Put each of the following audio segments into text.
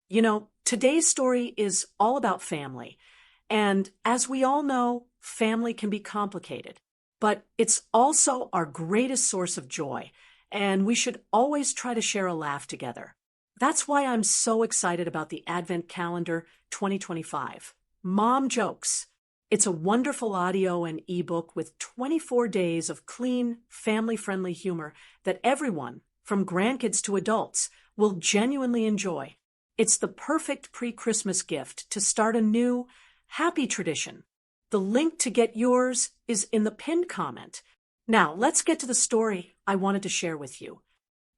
Today's story is all about family. And as we all know, family can be complicated, but it's also our greatest source of joy, and we should always try to share a laugh together. That's why I'm so excited about the Advent Calendar 2025. Mom Jokes. It's a wonderful audio and ebook with 24 days of clean, family-friendly humor that everyone, from grandkids to adults, will genuinely enjoy. It's the perfect pre-Christmas gift to start a new, happy tradition. The link to get yours is in the pinned comment. Now, let's get to the story I wanted to share with you.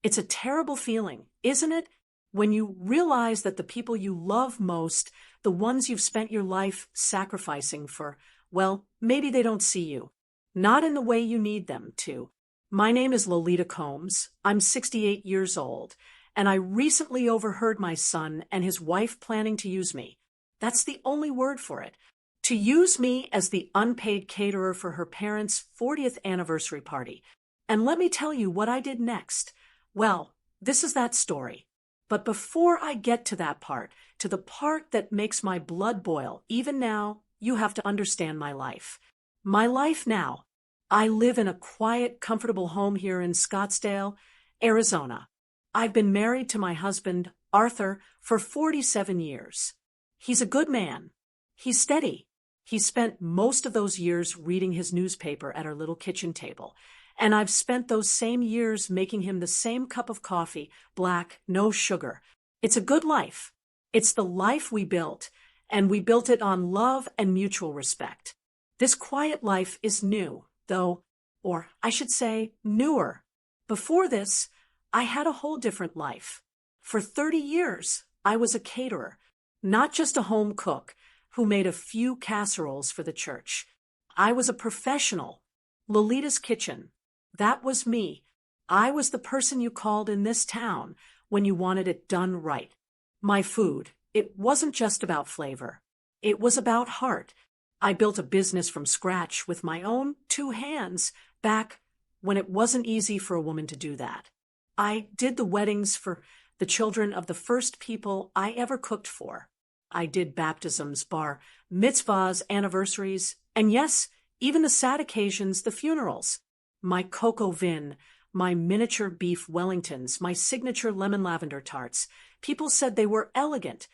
It's a terrible feeling, isn't it? When you realize that the people you love most, the ones you've spent your life sacrificing for, well, maybe they don't see you. Not in the way you need them to. My name is Lolita Combs. I'm 68 years old, and I recently overheard my son and his wife planning to use me. That's the only word for it. To use me as the unpaid caterer for her parents' 40th anniversary party. And let me tell you what I did next. Well, this is that story. But before I get to that part, to the part that makes my blood boil, even now, you have to understand my life. My life now. I live in a quiet, comfortable home here in Scottsdale, Arizona. I've been married to my husband, Arthur, for 47 years. He's a good man. He's steady. He spent most of those years reading his newspaper at our little kitchen table. And I've spent those same years making him the same cup of coffee, black, no sugar. It's a good life. It's the life we built, and we built it on love and mutual respect. This quiet life is new, though, or I should say, newer. Before this, I had a whole different life. For 30 years, I was a caterer, not just a home cook who made a few casseroles for the church. I was a professional. Lolita's Kitchen. That was me. I was the person you called in this town when you wanted it done right. My food, it wasn't just about flavor. It was about heart. I built a business from scratch with my own 2 hands back when it wasn't easy for a woman to do that. I did the weddings for the children of the first people I ever cooked for. I did baptisms, bar mitzvahs, anniversaries, and yes, even the sad occasions, the funerals. My cocoa vin, my miniature beef Wellingtons, my signature lemon lavender tarts. People said they were elegant.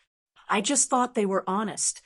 I just thought they were honest.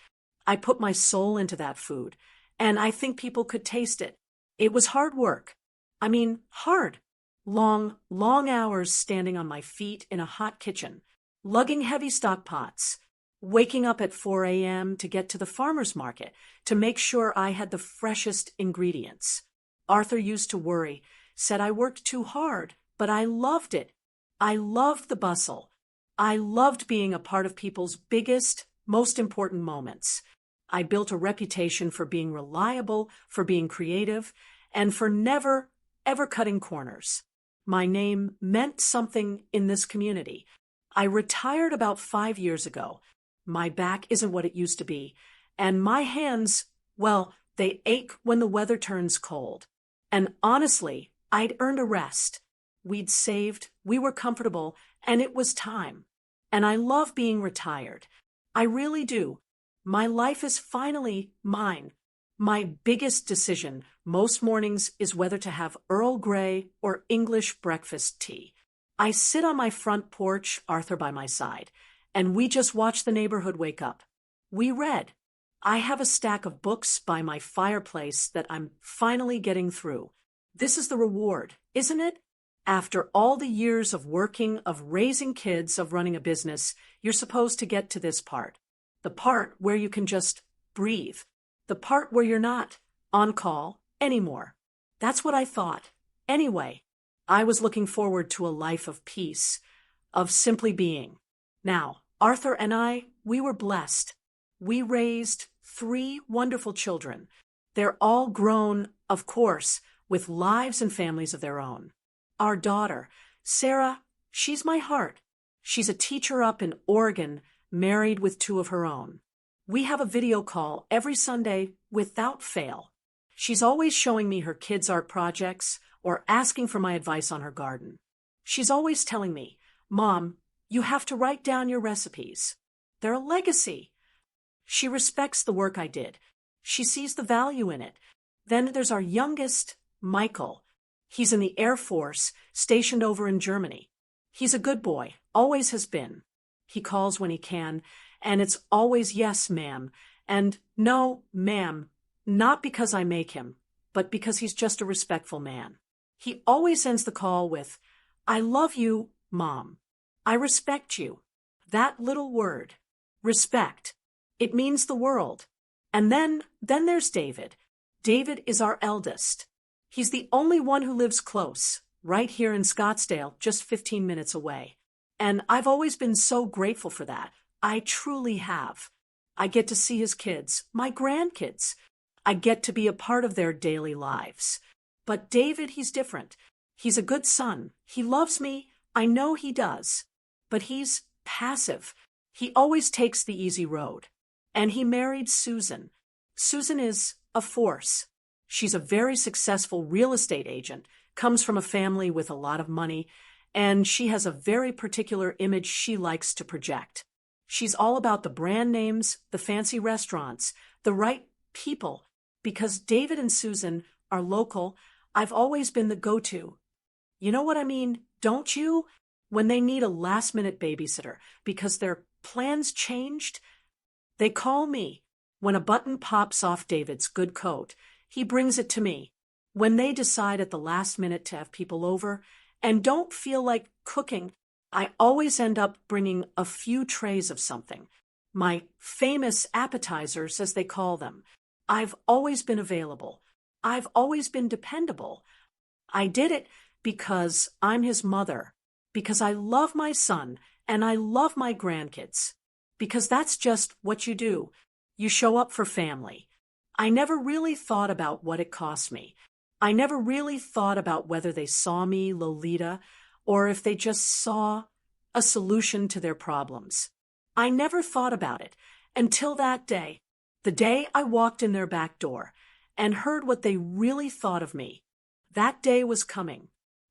I put my soul into that food, and I think people could taste it. It was hard work. I mean, hard. Long, long hours standing on my feet in a hot kitchen, lugging heavy stock pots, waking up at 4 a.m. to get to the farmer's market to make sure I had the freshest ingredients. Arthur used to worry, said I worked too hard, but I loved it. I loved the bustle. I loved being a part of people's biggest, most important moments. I built a reputation for being reliable, for being creative, and for never, ever cutting corners. My name meant something in this community. I retired about 5 years ago. My back isn't what it used to be, and my hands, well, they ache when the weather turns cold. And honestly, I'd earned a rest. We'd saved, we were comfortable, and it was time. And I love being retired. I really do. My life is finally mine. My biggest decision most mornings is whether to have Earl Grey or English breakfast tea. I sit on my front porch, Arthur by my side, and we just watch the neighborhood wake up. We read. I have a stack of books by my fireplace that I'm finally getting through. This is the reward, isn't it? After all the years of working, of raising kids, of running a business, you're supposed to get to this part. The part where you can just breathe. The part where you're not on call anymore. That's what I thought. Anyway, I was looking forward to a life of peace, of simply being. Now, Arthur and I, we were blessed. We raised 3 wonderful children. They're all grown, of course, with lives and families of their own. Our daughter, Sarah, she's my heart. She's a teacher up in Oregon, married with 2 of her own. We have a video call every Sunday without fail. She's always showing me her kids' art projects or asking for my advice on her garden. She's always telling me, "Mom, You have to write down your recipes. They're a legacy. She respects the work I did. She sees the value in it. Then there's our youngest, Michael. He's in the Air Force, stationed over in Germany. He's a good boy, always has been. He calls when he can, and it's always yes, ma'am, and no, ma'am, not because I make him, but because he's just a respectful man. He always ends the call with, I love you, Mom. I respect you. That little word, respect, it means the world. And then there's David. David is our eldest. He's the only one who lives close, right here in Scottsdale, just 15 minutes away. And I've always been so grateful for that. I truly have. I get to see his kids, my grandkids. I get to be a part of their daily lives. But David, he's different. He's a good son. He loves me. I know he does. But he's passive. He always takes the easy road. And he married Susan. Susan is a force. She's a very successful real estate agent, comes from a family with a lot of money, and she has a very particular image she likes to project. She's all about the brand names, the fancy restaurants, the right people. Because David and Susan are local, I've always been the go-to. You know what I mean, don't you? When they need a last-minute babysitter because their plans changed, they call me. When a button pops off David's good coat, he brings it to me. When they decide at the last minute to have people over and don't feel like cooking, I always end up bringing a few trays of something. My famous appetizers, as they call them. I've always been available. I've always been dependable. I did it because I'm his mother, because I love my son and I love my grandkids, because that's just what you do. You show up for family. I never really thought about what it cost me. I never really thought about whether they saw me, Lolita, or if they just saw a solution to their problems. I never thought about it until that day, the day I walked in their back door and heard what they really thought of me. That day was coming.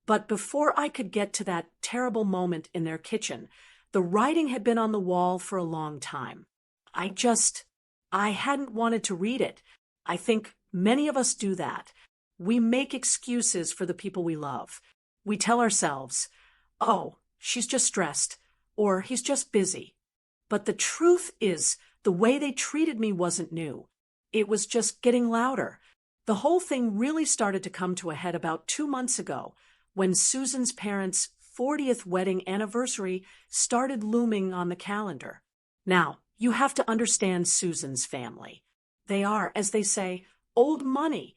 But before I could get to that terrible moment in their kitchen, the writing had been on the wall for a long time. I hadn't wanted to read it. I think many of us do that. We make excuses for the people we love. We tell ourselves, oh, she's just stressed, or he's just busy. But the truth is, the way they treated me wasn't new. It was just getting louder. The whole thing really started to come to a head about 2 months ago, when Susan's parents' 40th wedding anniversary started looming on the calendar. Now, you have to understand Susan's family. They are, as they say, old money.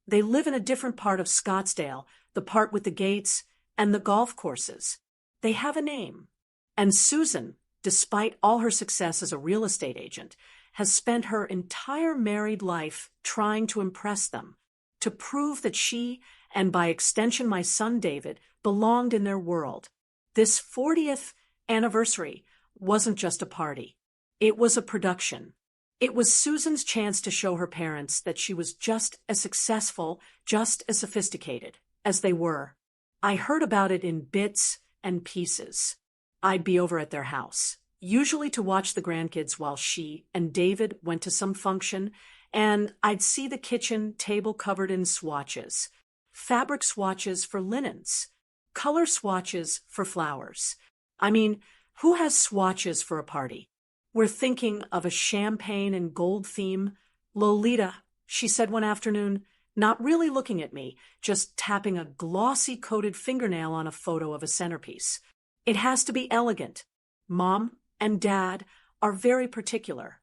They live in a different part of Scottsdale, the part with the gates and the golf courses. They have a name. And Susan, despite all her success as a real estate agent, has spent her entire married life trying to impress them, to prove that she, and by extension my son David, belonged in their world. This 40th anniversary wasn't just a party. It was a production. It was Susan's chance to show her parents that she was just as successful, just as sophisticated as they were. I heard about it in bits and pieces. I'd be over at their house, usually to watch the grandkids while she and David went to some function, and I'd see the kitchen table covered in swatches. Fabric swatches for linens, color swatches for flowers. I mean, who has swatches for a party? We're thinking of a champagne and gold theme. Lolita, she said one afternoon, not really looking at me, just tapping a glossy coated fingernail on a photo of a centerpiece. It has to be elegant. Mom and Dad are very particular.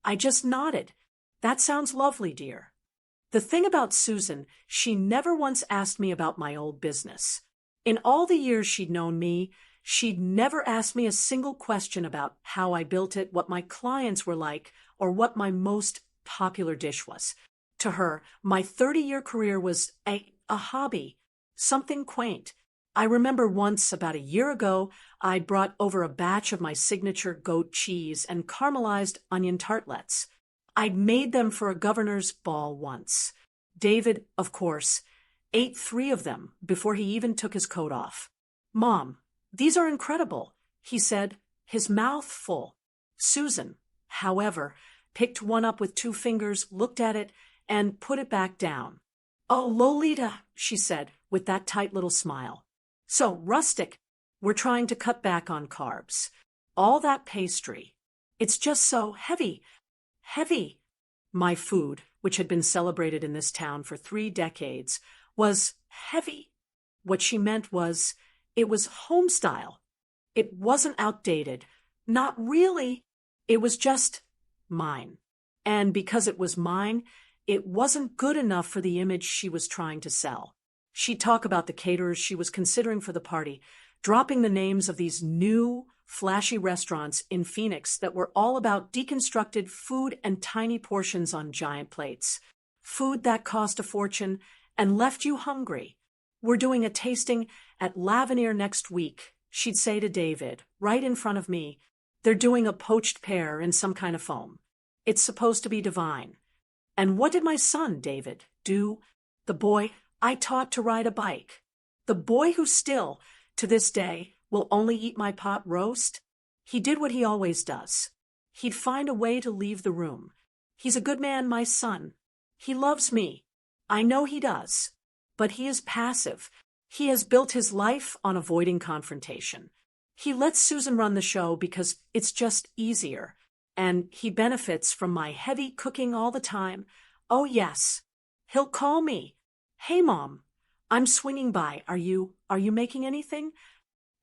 I just nodded. That sounds lovely, dear. The thing about Susan, she never once asked me about my old business. In all the years she'd known me, she'd never asked me a single question about how I built it, what my clients were like, or what my most popular dish was. To her, my 30-year career was a hobby, something quaint. I remember once, about a year ago, I brought over a batch of my signature goat cheese and caramelized onion tartlets. I'd made them for a governor's ball once. David, of course, ate 3 of them before he even took his coat off. Mom, these are incredible. he said, his mouth full. Susan, however, picked one up with 2 fingers, looked at it, and put it back down. "Oh, Lolita," she said, with that tight little smile. "So, Rustic, we're trying to cut back on carbs. All that pastry. It's just so heavy. Heavy." My food, which had been celebrated in this town for 3 decades, was heavy. What she meant was, it was home-style. It wasn't outdated. Not really. It was just mine. And because it was mine, it wasn't good enough for the image she was trying to sell. She'd talk about the caterers she was considering for the party, dropping the names of these new, flashy restaurants in Phoenix that were all about deconstructed food and tiny portions on giant plates. Food that cost a fortune and left you hungry. "We're doing a tasting at Lavenir next week," she'd say to David, right in front of me. "They're doing a poached pear in some kind of foam. It's supposed to be divine." And what did my son, David, do? The boy I taught to ride a bike. The boy who still, to this day, will only eat my pot roast? He did what he always does. He'd find a way to leave the room. He's a good man, my son. He loves me. I know he does. But he is passive. He has built his life on avoiding confrontation. He lets Susan run the show because it's just easier. And he benefits from my heavy cooking all the time. Oh, yes. He'll call me. "Hey, Mom, I'm swinging by. Are you making anything?"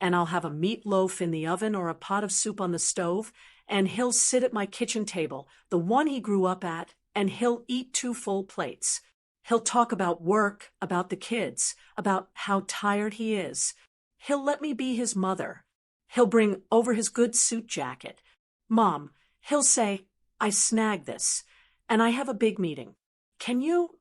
And I'll have a meatloaf in the oven or a pot of soup on the stove, and he'll sit at my kitchen table, the one he grew up at, and he'll eat 2 full plates. He'll talk about work, about the kids, about how tired he is. He'll let me be his mother. He'll bring over his good suit jacket. "Mom," he'll say, "I snagged this, and I have a big meeting. Can you?"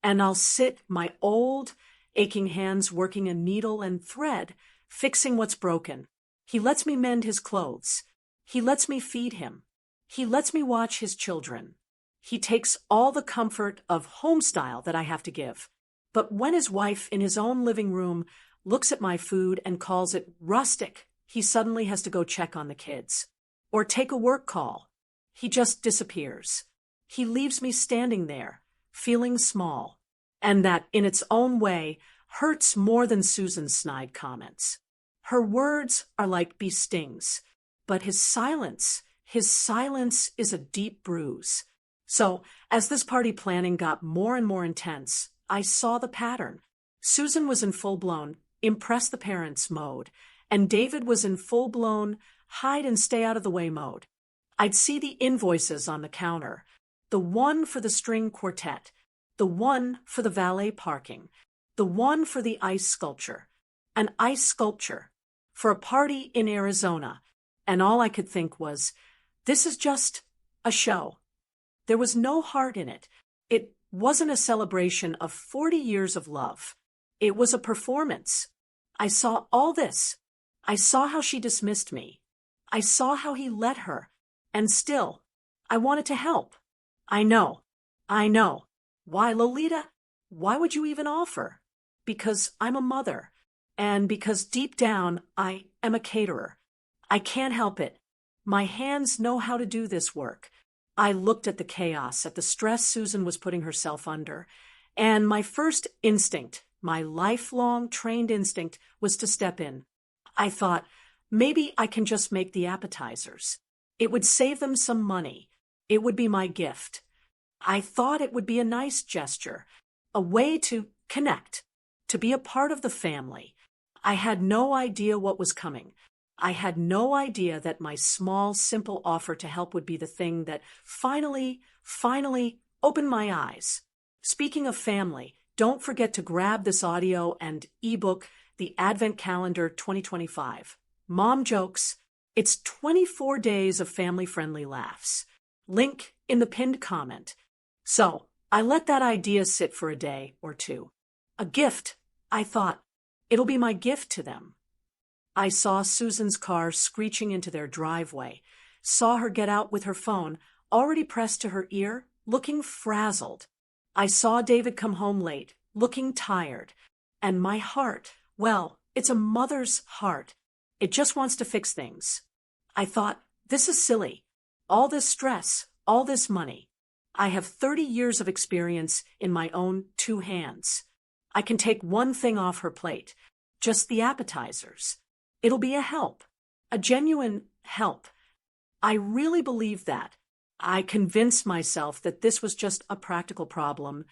And I'll sit, my old, aching hands working a needle and thread, fixing what's broken. He lets me mend his clothes. He lets me feed him. He lets me watch his children. He takes all the comfort of homestyle that I have to give. But when his wife in his own living room looks at my food and calls it rustic, he suddenly has to go check on the kids. Or take a work call. He just disappears. He leaves me standing there, feeling small. And that, in its own way, hurts more than Susan's snide comments. Her words are like bee stings, but his silence is a deep bruise. So, as this party planning got more and more intense, I saw the pattern. Susan was in full-blown impress the parents mode, and David was in full-blown hide and stay out of the way mode. I'd see the invoices on the counter, the one for the string quartet, the one for the valet parking, the one for the ice sculpture, an ice sculpture for a party in Arizona, and all I could think was, this is just a show. There was no heart in it. It wasn't a celebration of 40 years of love. It was a performance. I saw all this. I saw how she dismissed me. I saw how he let her. And still, I wanted to help. I know. Why, Lolita? Why would you even offer? Because I'm a mother. And because deep down, I am a caterer. I can't help it. My hands know how to do this work. I looked at the chaos, at the stress Susan was putting herself under, and my first instinct, my lifelong trained instinct, was to step in. I thought, maybe I can just make the appetizers. It would save them some money. It would be my gift. I thought it would be a nice gesture, a way to connect, to be a part of the family. I had no idea what was coming. I had no idea that my small, simple offer to help would be the thing that finally opened my eyes. Speaking of family, don't forget to grab this audio and ebook, The Advent Calendar 2025. Mom Jokes. It's 24 days of family-friendly laughs. Link in the pinned comment. So, I let that idea sit for a day or two. A gift, I thought. It'll be my gift to them. I saw Susan's car screeching into their driveway, saw her get out with her phone already pressed to her ear, looking frazzled. I saw David come home late, looking tired. And my heart, well, it's a mother's heart. It just wants to fix things. I thought, this is silly. All this stress, all this money. I have 30 years of experience in my own 2 hands. I can take one thing off her plate, just the appetizers. It'll be a help, a genuine help. I really believed that. I convinced myself that this was just a practical problem,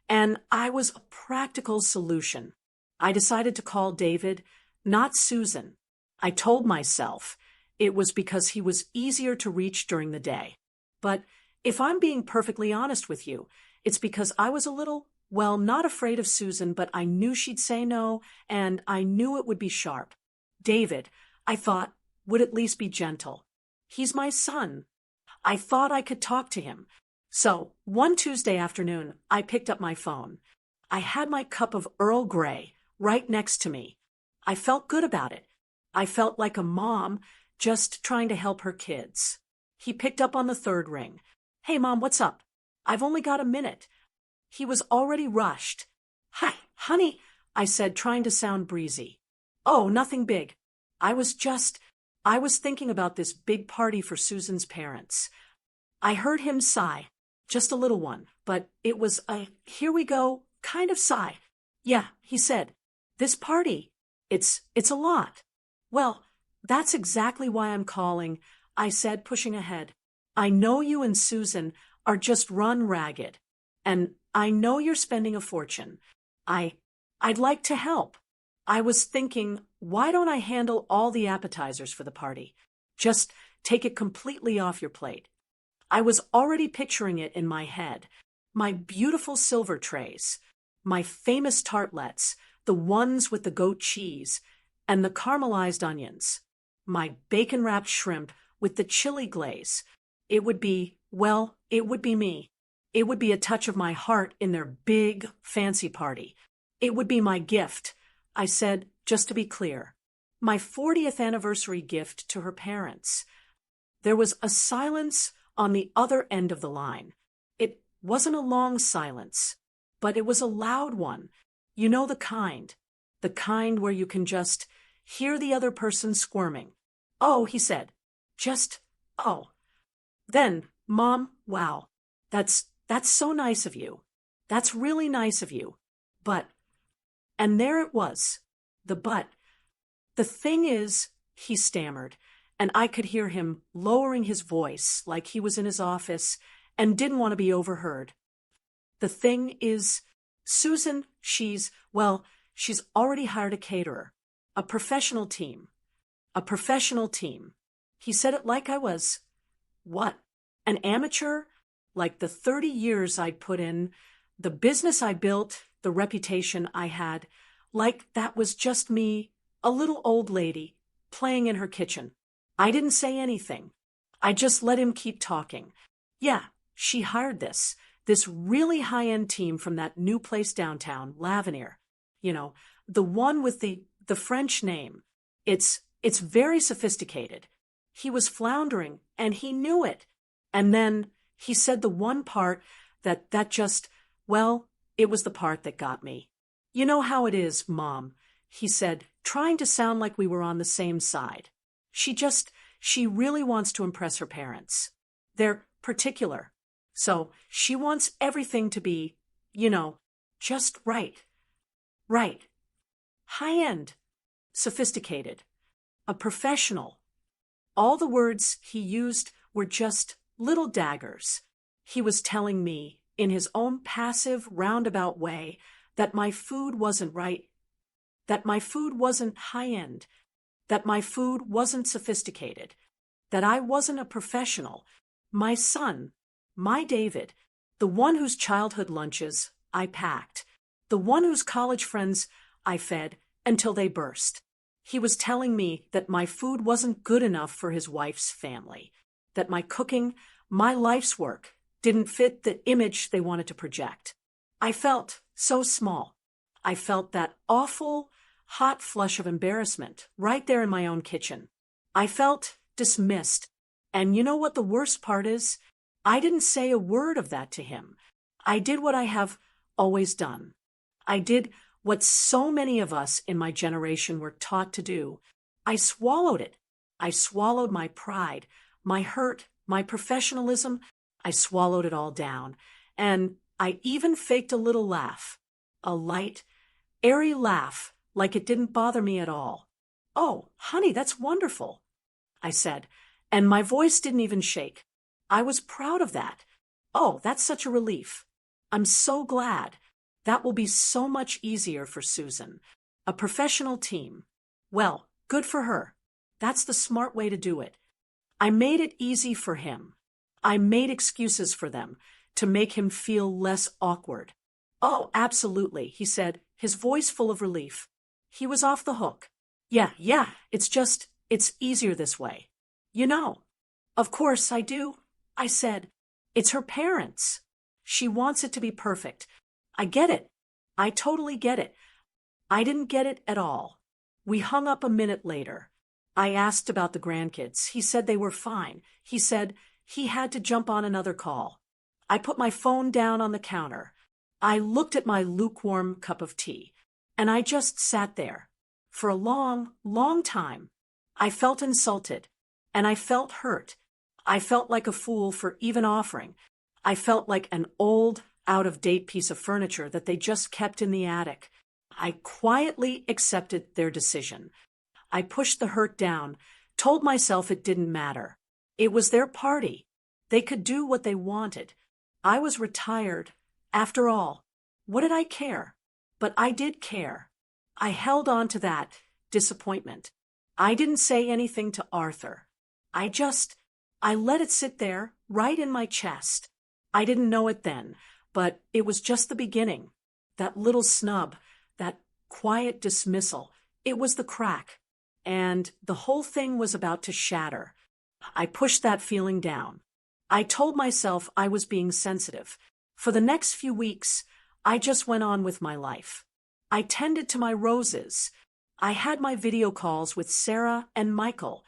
and I was a practical solution. I decided to call David, not Susan. I told myself it was because he was easier to reach during the day. But if I'm being perfectly honest with you, it's because I was a little, well, not afraid of Susan, but I knew she'd say no, and I knew it would be sharp. David, I thought, would at least be gentle. He's my son. I thought I could talk to him. So, one Tuesday afternoon, I picked up my phone. I had my cup of Earl Grey right next to me. I felt good about it. I felt like a mom just trying to help her kids. He picked up on the 3rd ring. Hey, Mom, what's up? I've only got a minute. He was already rushed. Hi, honey, I said, trying to sound breezy. Oh, nothing big. I was thinking about this big party for Susan's parents. I heard him sigh, just a little one, but it was a here we go kind of sigh. Yeah, he said, this party, it's a lot. Well, that's exactly why I'm calling, I said, pushing ahead. I know you and Susan are just run ragged, and I know you're spending a fortune. I'd like to help. I was thinking, why don't I handle all the appetizers for the party? Just take it completely off your plate. I was already picturing it in my head. My beautiful silver trays, my famous tartlets, the ones with the goat cheese, and the caramelized onions, my bacon-wrapped shrimp with the chili glaze. It would be me. It would be a touch of my heart in their big, fancy party. It would be my gift, I said, just to be clear. My 40th anniversary gift to her parents. There was a silence on the other end of the line. It wasn't a long silence, but it was a loud one. You know the kind where you can just hear the other person squirming. Oh, he said, oh. Then, Mom, wow, that's so nice of you. That's really nice of you. But, and there it was, the but. The thing is, he stammered, and I could hear him lowering his voice like he was in his office and didn't want to be overheard. The thing is, Susan, she's already hired a caterer, a professional team. He said it like I was, what, an amateur? Like the 30 years I'd put in, the business I built, the reputation I had, like that was just me, a little old lady, playing in her kitchen. I didn't say anything. I just let him keep talking. Yeah, she hired this really high-end team from that new place downtown, Lavenir. You know, the one with the French name. It's very sophisticated. He was floundering, and he knew it. And then he said the one part that just, well, it was the part that got me. You know how it is, Mom, he said, trying to sound like we were on the same side. She really wants to impress her parents. They're particular. So she wants everything to be, just right. Right. High-end. Sophisticated. A professional. All the words he used were just little daggers. He was telling me, in his own passive, roundabout way, that my food wasn't right, that my food wasn't high-end, that my food wasn't sophisticated, that I wasn't a professional. My son, my David, the one whose childhood lunches I packed, the one whose college friends I fed until they burst. He was telling me that my food wasn't good enough for his wife's family, that my cooking, my life's work, didn't fit the image they wanted to project. I felt so small. I felt that awful, hot flush of embarrassment right there in my own kitchen. I felt dismissed. And you know what the worst part is? I didn't say a word of that to him. I did what I have always done. I did what so many of us in my generation were taught to do. I swallowed it. I swallowed my pride, my hurt, my professionalism. I swallowed it all down. And I even faked a little laugh. A light, airy laugh, like it didn't bother me at all. "Oh, honey, that's wonderful," I said, and my voice didn't even shake. I was proud of that. "Oh, that's such a relief. I'm so glad. That will be so much easier for Susan. A professional team. Well, good for her. That's the smart way to do it." I made it easy for him. I made excuses for them to make him feel less awkward. "Oh, absolutely," he said, his voice full of relief. He was off the hook. Yeah, it's easier this way. "You know, of course I do," I said. "It's her parents. She wants it to be perfect. I get it. I totally get it." I didn't get it at all. We hung up a minute later. I asked about the grandkids. He said they were fine. He said he had to jump on another call. I put my phone down on the counter. I looked at my lukewarm cup of tea, and I just sat there. For a long, long time. I felt insulted, and I felt hurt. I felt like a fool for even offering. I felt like an old, out-of-date piece of furniture that they just kept in the attic. I quietly accepted their decision. I pushed the hurt down, told myself it didn't matter. It was their party. They could do what they wanted. I was retired. After all, what did I care? But I did care. I held on to that disappointment. I didn't say anything to Arthur. I let it sit there, right in my chest. I didn't know it then, but it was just the beginning. That little snub, that quiet dismissal, it was the crack. And the whole thing was about to shatter. I pushed that feeling down. I told myself I was being sensitive. For the next few weeks, I just went on with my life. I tended to my roses. I had my video calls with Sarah and Michael.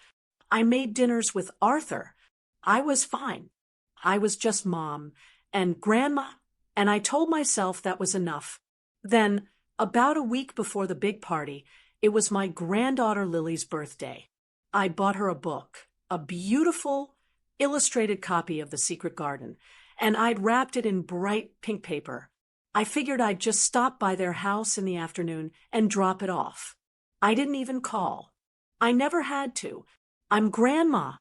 I made dinners with Arthur. I was fine. I was just mom and grandma, and I told myself that was enough. Then, about a week before the big party, it was my granddaughter Lily's birthday. I bought her a book, a beautiful, illustrated copy of The Secret Garden, and I'd wrapped it in bright pink paper. I figured I'd just stop by their house in the afternoon and drop it off. I didn't even call. I never had to. I'm grandma.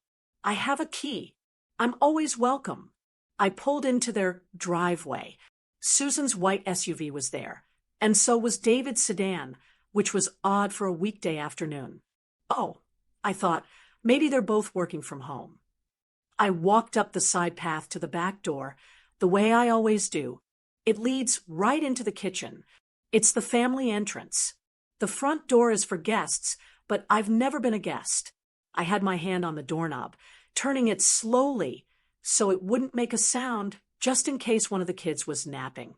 I have a key. I'm always welcome. I pulled into their driveway. Susan's white SUV was there, and so was David's sedan, which was odd for a weekday afternoon. Oh, I thought, maybe they're both working from home. I walked up the side path to the back door, the way I always do. It leads right into the kitchen. It's the family entrance. The front door is for guests, but I've never been a guest. I had my hand on the doorknob, turning it slowly so it wouldn't make a sound just in case one of the kids was napping.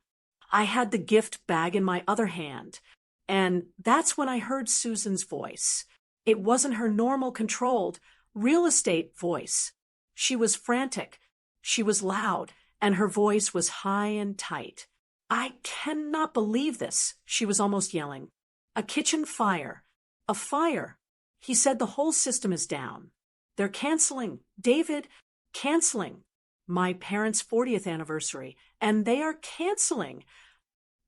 I had the gift bag in my other hand, and that's when I heard Susan's voice. It wasn't her normal, controlled, real estate voice. She was frantic. She was loud, and her voice was high and tight. "I cannot believe this," she was almost yelling. "A kitchen fire. A fire. He said the whole system is down. They're canceling. David, canceling. My parents' 40th anniversary, and they are canceling."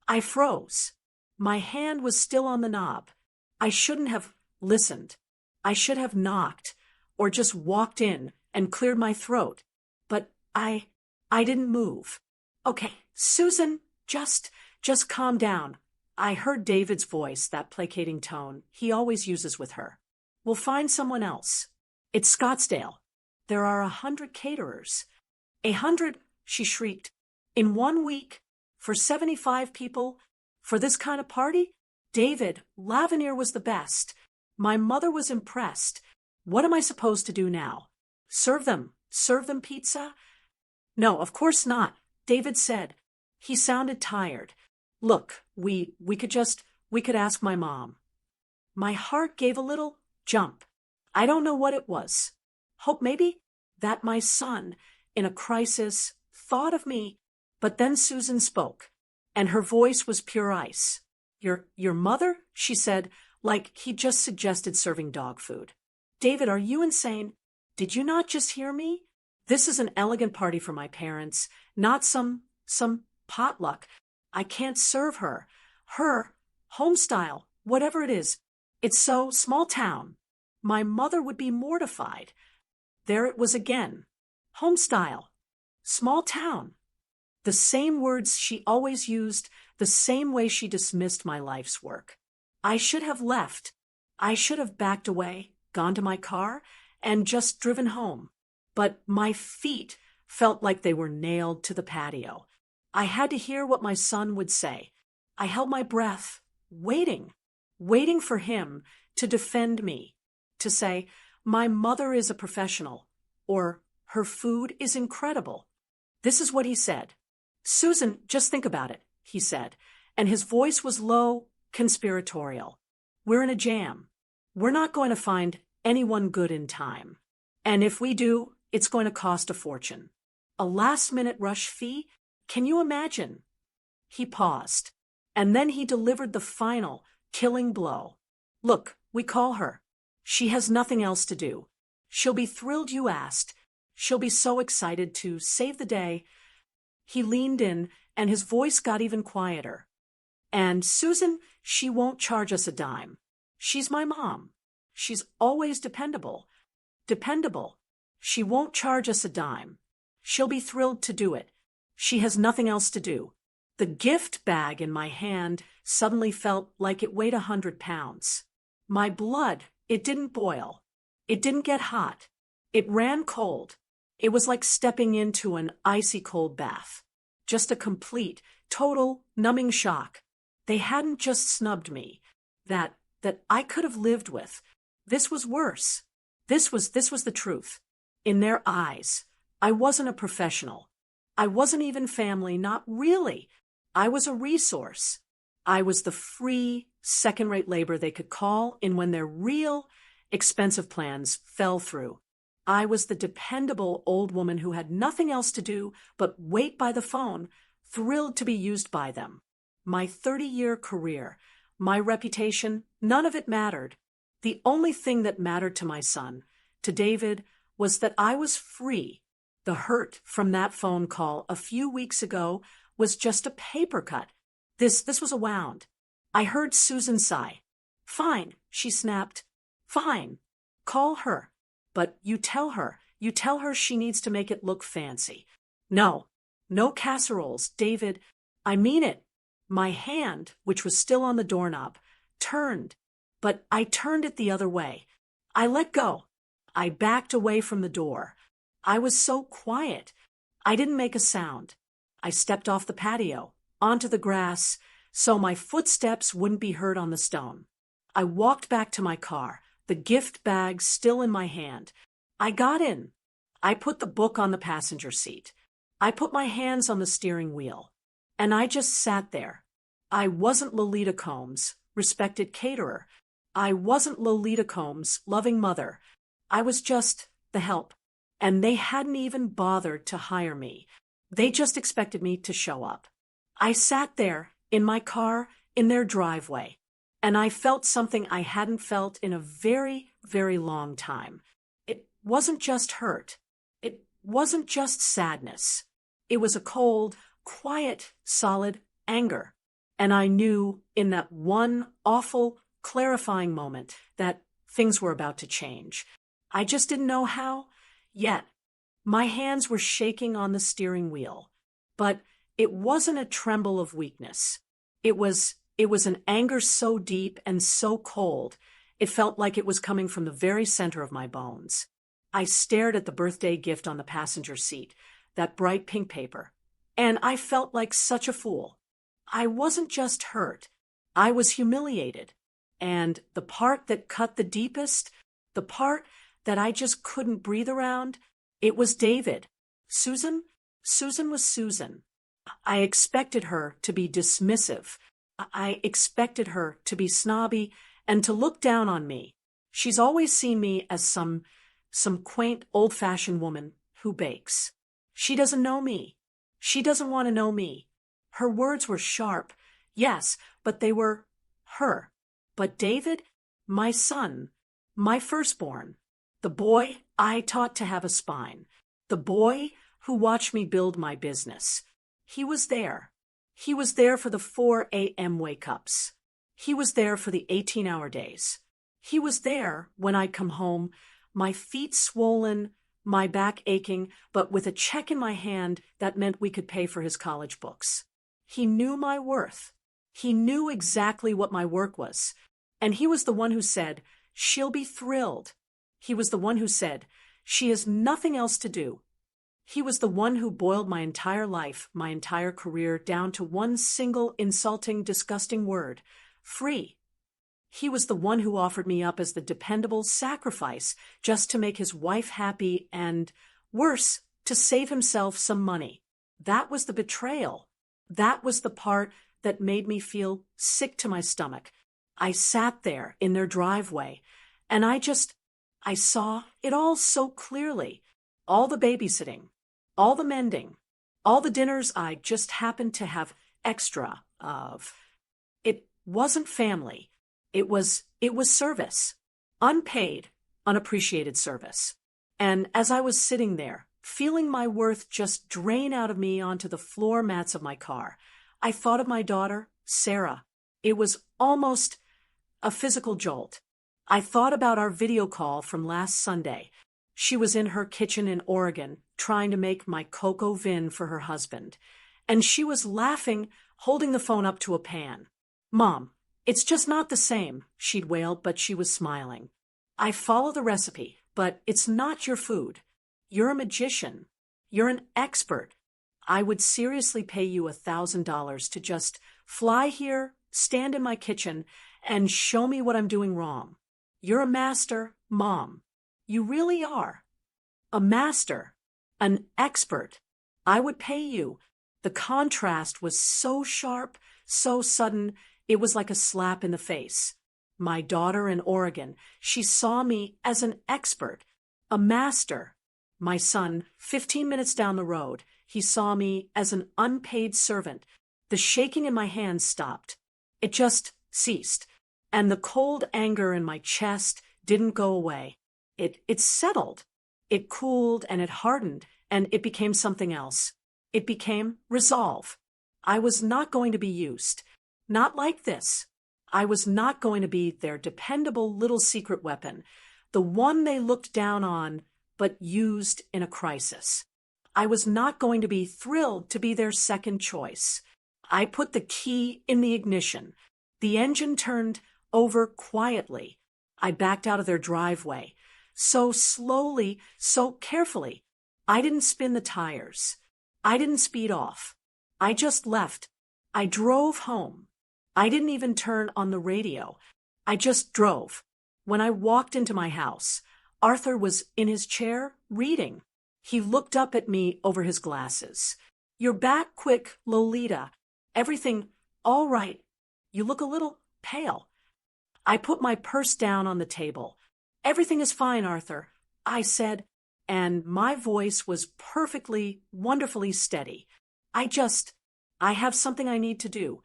I froze. My hand was still on the knob. I shouldn't have listened. I should have knocked, or just walked in and cleared my throat. But I didn't move. "Okay, Susan, just calm down." I heard David's voice, that placating tone he always uses with her. "We'll find someone else. It's Scottsdale. There are 100 caterers." 100, she shrieked. "In 1 week? For 75 people? For this kind of party? David, Lavenir was the best. My mother was impressed. What am I supposed to do now? Serve them pizza?" "No, of course not," David said. He sounded tired. "Look, we could ask my mom." My heart gave a little jump. I don't know what it was. Hope maybe that my son, in a crisis, thought of me. But then Susan spoke, and her voice was pure ice. Your mother?" she said, like he just suggested serving dog food. David, are you insane? Did you not just hear me? This is an elegant party for my parents, not some potluck. I can't serve her. Her, homestyle, whatever it is. It's so small town. My mother would be mortified. There it was again. Homestyle. Small town. The same words she always used, the same way she dismissed my life's work. I should have left. I should have backed away, gone to my car, and just driven home. But my feet felt like they were nailed to the patio. I had to hear what my son would say. I held my breath, waiting for him to defend me, to say, my mother is a professional, or her food is incredible. This is what he said. Susan, just think about it, he said, and his voice was low, conspiratorial. We're in a jam. We're not going to find anyone good in time. And if we do, it's going to cost a fortune. A last-minute rush fee? Can you imagine? He paused, and then he delivered the final, killing blow. Look, we call her. She has nothing else to do. She'll be thrilled you asked. She'll be so excited to save the day. He leaned in, and his voice got even quieter. And Susan, she won't charge us a dime. She's my mom. She's always dependable. Dependable. She won't charge us a dime. She'll be thrilled to do it. She has nothing else to do. The gift bag in my hand suddenly felt like it weighed 100 pounds. My blood, it didn't boil. It didn't get hot. It ran cold. It was like stepping into an icy cold bath. Just a complete, total, numbing shock. They hadn't just snubbed me. That I could have lived with. This was worse. This was the truth. In their eyes, I wasn't a professional. I wasn't even family, not really. I was a resource. I was the free, second-rate labor they could call in when their real, expensive plans fell through. I was the dependable old woman who had nothing else to do but wait by the phone, thrilled to be used by them. My 30-year career, my reputation, none of it mattered. The only thing that mattered to my son, to David, was that I was free. The hurt from that phone call a few weeks ago was just a paper cut. This was a wound. I heard Susan sigh. Fine, she snapped. Fine. Call her. But you tell her she needs to make it look fancy. No casseroles, David. I mean it. My hand, which was still on the doorknob, turned, but I turned it the other way. I let go. I backed away from the door. I was so quiet. I didn't make a sound. I stepped off the patio, onto the grass, so my footsteps wouldn't be heard on the stone. I walked back to my car, the gift bag still in my hand. I got in. I put the book on the passenger seat. I put my hands on the steering wheel. And I just sat there. I wasn't Lolita Combs, respected caterer. I wasn't Lolita Combs, loving mother. I was just the help. And they hadn't even bothered to hire me. They just expected me to show up. I sat there, in my car, in their driveway, and I felt something I hadn't felt in a very, very long time. It wasn't just hurt. It wasn't just sadness. It was a cold, quiet, solid anger. And I knew in that one awful, clarifying moment that things were about to change. I just didn't know how yet. My hands were shaking on the steering wheel, but it wasn't a tremble of weakness. It was an anger so deep and so cold, it felt like it was coming from the very center of my bones. I stared at the birthday gift on the passenger seat, that bright pink paper, and I felt like such a fool. I wasn't just hurt. I was humiliated. And the part that cut the deepest, the part that I just couldn't breathe around, it was David. Susan was Susan. I expected her to be dismissive. I expected her to be snobby and to look down on me. She's always seen me as some quaint, old-fashioned woman who bakes. She doesn't know me. She doesn't want to know me. Her words were sharp, yes, but they were her. But David, my son, my firstborn, the boy I taught to have a spine, the boy who watched me build my business, he was there. He was there for the 4 a.m. wake-ups. He was there for the 18-hour days. He was there when I'd come home, my feet swollen, my back aching, but with a check in my hand that meant we could pay for his college books. He knew my worth. He knew exactly what my work was. And he was the one who said, "She'll be thrilled." He was the one who said, "She has nothing else to do." He was the one who boiled my entire life, my entire career, down to one single insulting, disgusting word: free. He was the one who offered me up as the dependable sacrifice just to make his wife happy and, worse, to save himself some money. That was the betrayal. That was the part that made me feel sick to my stomach. I sat there in their driveway, and I saw it all so clearly. All the babysitting, all the mending, all the dinners I just happened to have extra of. It wasn't family. It was service. Unpaid, unappreciated service. And as I was sitting there, feeling my worth just drain out of me onto the floor mats of my car, I thought of my daughter, Sarah. It was almost a physical jolt. I thought about our video call from last Sunday. She was in her kitchen in Oregon, trying to make my cocoa vin for her husband. And she was laughing, holding the phone up to a pan. "Mom, it's just not the same," she'd wailed, but she was smiling. "I follow the recipe, but it's not your food. You're a magician. You're an expert. I would seriously pay you $1,000 to just fly here, stand in my kitchen, and show me what I'm doing wrong. You're a master, Mom. You really are. A master. An expert. I would pay you." The contrast was so sharp, so sudden, it was like a slap in the face. My daughter in Oregon, she saw me as an expert, a master. My son, 15 minutes down the road, he saw me as an unpaid servant. The shaking in my hands stopped. It just ceased. And the cold anger in my chest didn't go away. It settled. It cooled and it hardened, and it became something else. It became resolve. I was not going to be used. Not like this. I was not going to be their dependable little secret weapon, the one they looked down on but used in a crisis. I was not going to be thrilled to be their second choice. I put the key in the ignition. The engine turned over quietly. I backed out of their driveway. So slowly, so carefully. I didn't spin the tires. I didn't speed off. I just left. I drove home. I didn't even turn on the radio. I just drove. When I walked into my house, Arthur was in his chair reading. He looked up at me over his glasses. "You're back quick, Lolita. Everything all right? You look a little pale." I put my purse down on the table. "Everything is fine, Arthur," I said, and my voice was perfectly, wonderfully steady. I have something I need to do."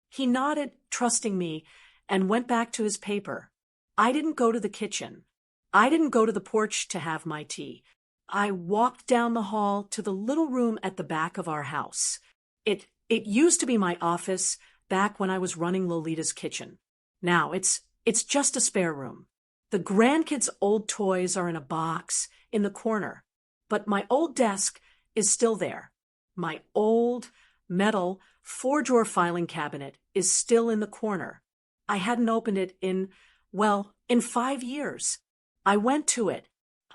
He nodded, trusting me, and went back to his paper. I didn't go to the kitchen. I didn't go to the porch to have my tea. I walked down the hall to the little room at the back of our house. It used to be my office back when I was running Lolita's kitchen. Now it's just a spare room. The grandkids' old toys are in a box in the corner, but my old desk is still there. My old metal 4-drawer filing cabinet is still in the corner. I hadn't opened it in 5 years. I went to it.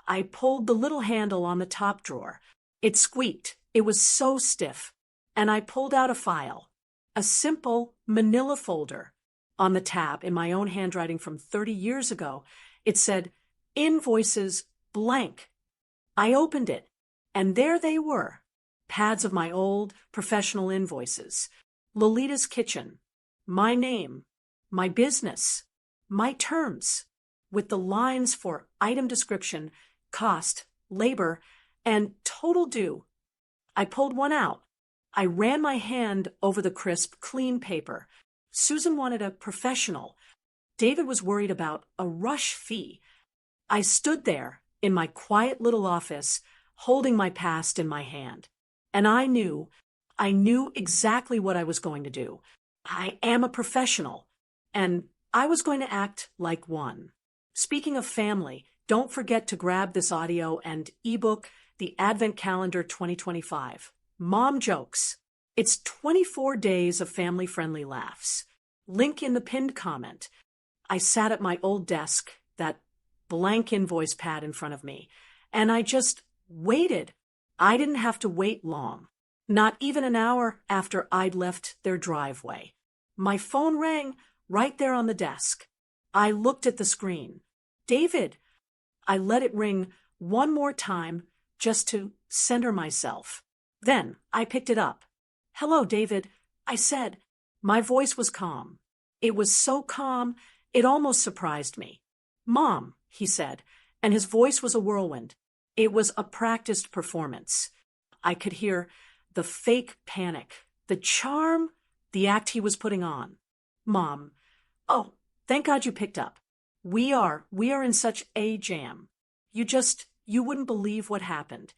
I pulled the little handle on the top drawer. It squeaked. It was so stiff. And I pulled out a file, a simple manila folder. On the tab, in my own handwriting from 30 years ago, it said, "Invoices blank." I opened it, and there they were, pads of my old professional invoices, Lolita's kitchen, my name, my business, my terms, with the lines for item description, cost, labor, and total due. I pulled one out. I ran my hand over the crisp, clean paper. Susan wanted a professional, David was worried about a rush fee. I stood there in my quiet little office, holding my past in my hand. And I knew exactly what I was going to do. I am a professional, and I was going to act like one. Speaking of family, don't forget to grab this audio and ebook, The Advent Calendar 2025. Mom Jokes. It's 24 days of family-friendly laughs. Link in the pinned comment. I sat at my old desk, that blank invoice pad in front of me, and I just waited. I didn't have to wait long. Not even an hour after I'd left their driveway. My phone rang right there on the desk. I looked at the screen. David. I let it ring one more time just to center myself. Then I picked it up. Hello, David, I said. My voice was calm. It was so calm, it almost surprised me. Mom, he said, and his voice was a whirlwind. It was a practiced performance. I could hear the fake panic, the charm, the act he was putting on. Mom, oh, thank God you picked up. We are in such a jam. You wouldn't believe what happened.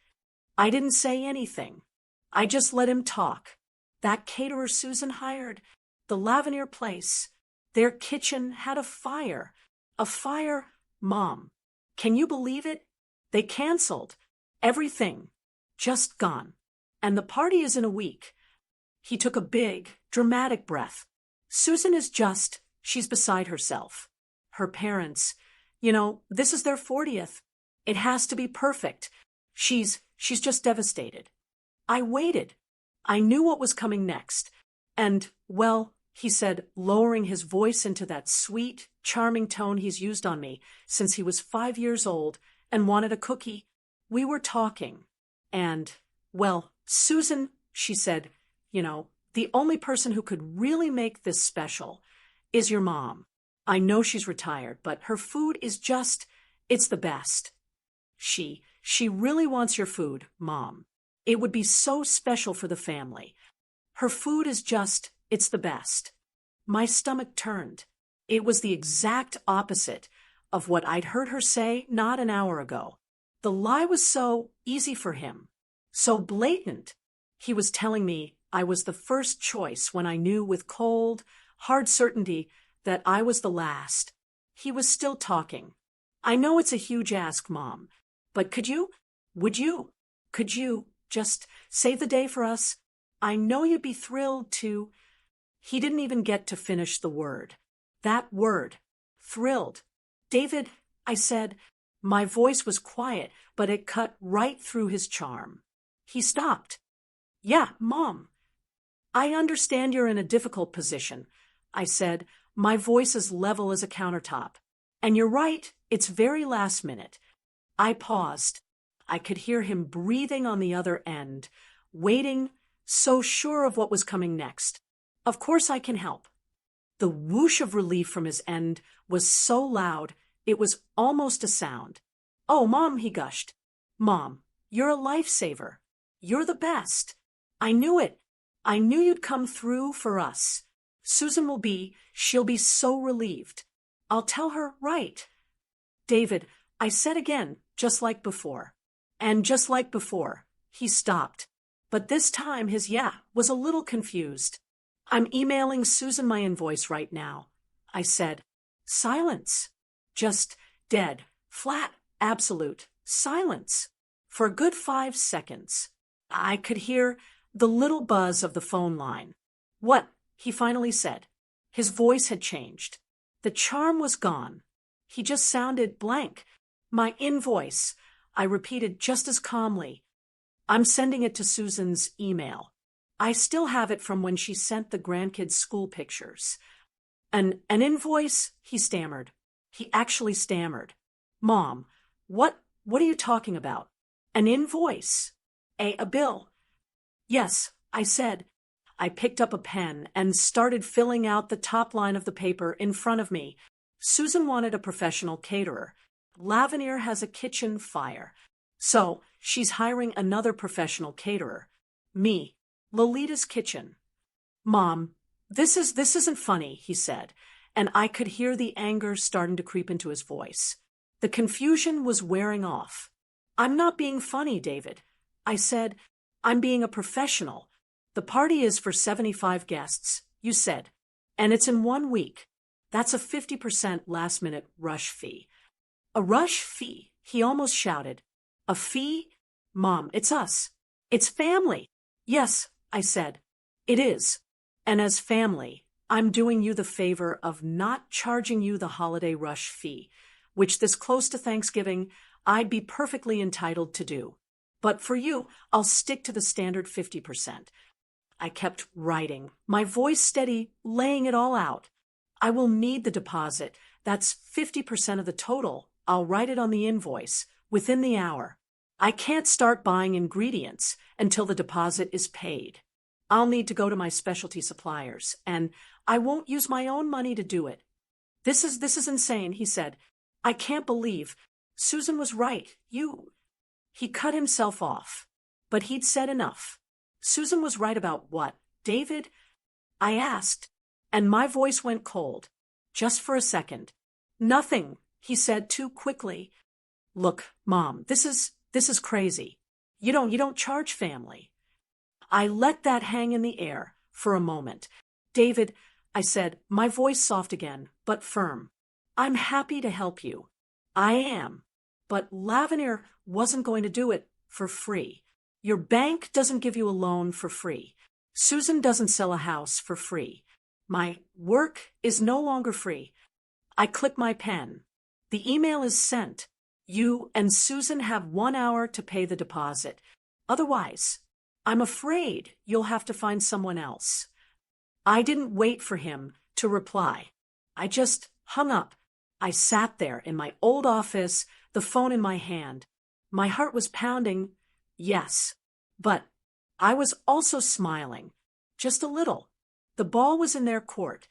I didn't say anything. I just let him talk. That caterer Susan hired, the Lavinier place, their kitchen had a fire. A fire, Mom. Can you believe it? They canceled. Everything. Just gone. And the party is in a week. He took a big, dramatic breath. Susan is she's beside herself. Her parents, this is their 40th. It has to be perfect. She's just devastated. I waited. I knew what was coming next. And, well, he said, lowering his voice into that sweet, charming tone he's used on me since he was 5 years old and wanted a cookie. We were talking. And, well, Susan, she said, the only person who could really make this special is your mom. I know she's retired, but her food is it's the best. She really wants your food, Mom. It would be so special for the family. Her food is it's the best. My stomach turned. It was the exact opposite of what I'd heard her say not an hour ago. The lie was so easy for him, so blatant. He was telling me I was the first choice when I knew with cold, hard certainty that I was the last. He was still talking. I know it's a huge ask, Mom, but could you just save the day for us? I know you'd be thrilled to. He didn't even get to finish the word. That word. Thrilled. David, I said. My voice was quiet, but it cut right through his charm. He stopped. Yeah, Mom. I understand you're in a difficult position, I said, my voice as level as a countertop. And you're right, it's very last minute. I paused. I could hear him breathing on the other end, waiting, so sure of what was coming next. Of course I can help. The whoosh of relief from his end was so loud, it was almost a sound. Oh, Mom, he gushed. Mom, you're a lifesaver. You're the best. I knew it. I knew you'd come through for us. Susan she'll be so relieved. I'll tell her right. David, I said again, just like before. And just like before, he stopped. But this time his was a little confused. I'm emailing Susan my invoice right now, I said. Silence. Just dead, flat, absolute silence. For a good 5 seconds. I could hear the little buzz of the phone line. What? He finally said. His voice had changed. The charm was gone. He just sounded blank. My invoice, I repeated just as calmly. I'm sending it to Susan's email. I still have it from when she sent the grandkids' school pictures. An invoice? He stammered. He actually stammered. Mom, what are you talking about? An invoice? A bill? Yes, I said. I picked up a pen and started filling out the top line of the paper in front of me. Susan wanted a professional caterer. Lavinier has a kitchen fire. So she's hiring another professional caterer. Me. Lolita's Kitchen. Mom, this isn't funny, he said, and I could hear the anger starting to creep into his voice. The confusion was wearing off. "I'm not being funny, David," I said. "I'm being a professional. The party is for 75 guests, you said, and it's in 1 week. That's a 50% last-minute rush fee." "A rush fee?" he almost shouted. "A fee? Mom, it's us. It's family." "Yes," I said, "it is. And as family, I'm doing you the favor of not charging you the holiday rush fee, which this close to Thanksgiving, I'd be perfectly entitled to do. But for you, I'll stick to the standard 50%. I kept writing, my voice steady, laying it all out. "I will need the deposit. That's 50% of the total. I'll write it on the invoice within the hour. I can't start buying ingredients until the deposit is paid. I'll need to go to my specialty suppliers, and I won't use my own money to do it." This is insane," he said. "I can't believe. Susan was right. He cut himself off. But he'd said enough. "Susan was right about what, David?" I asked, and my voice went cold, just for a second. "Nothing," he said too quickly. "Look, Mom, this is crazy. You don't charge family." I let that hang in the air for a moment. "David," I said, my voice soft again, but firm, "I'm happy to help you. I am. But Lavenir wasn't going to do it for free. Your bank doesn't give you a loan for free. Susan doesn't sell a house for free. My work is no longer free." I click my pen. "The email is sent. You and Susan have 1 hour to pay the deposit. Otherwise, I'm afraid you'll have to find someone else." I didn't wait for him to reply. I just hung up. I sat there in my old office, the phone in my hand. My heart was pounding, yes, but I was also smiling, just a little. The ball was in their court.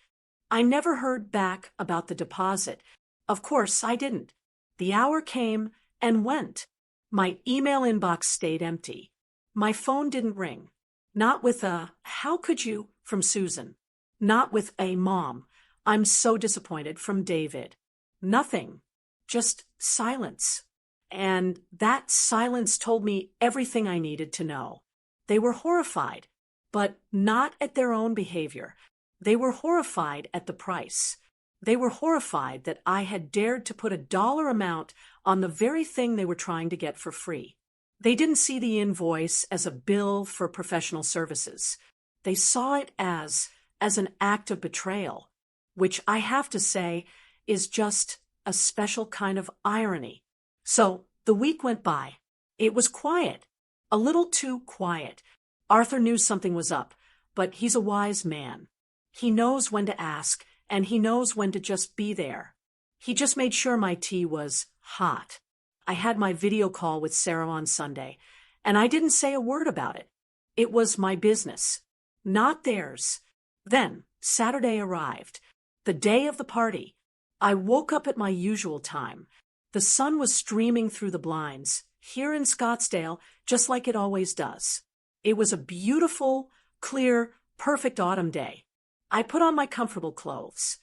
I never heard back about the deposit. Of course, I didn't. The hour came and went. My email inbox stayed empty. My phone didn't ring. Not with a "How could you?" from Susan. Not with a "Mom, I'm so disappointed" from David. Nothing. Just silence. And that silence told me everything I needed to know. They were horrified, but not at their own behavior. They were horrified at the price. They were horrified that I had dared to put a dollar amount on the very thing they were trying to get for free. They didn't see the invoice as a bill for professional services. They saw it as an act of betrayal, which I have to say is just a special kind of irony. So the week went by. It was quiet, a little too quiet. Arthur knew something was up, but he's a wise man. He knows when to ask, and he knows when to just be there. He just made sure my tea was hot. I had my video call with Sarah on Sunday, and I didn't say a word about it. It was my business, not theirs. Then Saturday arrived, the day of the party. I woke up at my usual time. The sun was streaming through the blinds, here in Scottsdale, just like it always does. It was a beautiful, clear, perfect autumn day. I put on my comfortable clothes.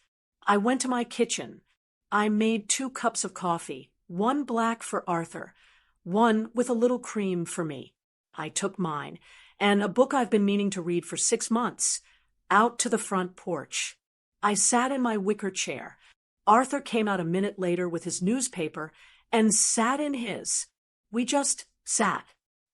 I went to my kitchen. I made 2 cups of coffee, 1 black for Arthur, 1 with a little cream for me. I took mine, and a book I've been meaning to read for 6 months, out to the front porch. I sat in my wicker chair. Arthur came out a minute later with his newspaper and sat in his. We just sat.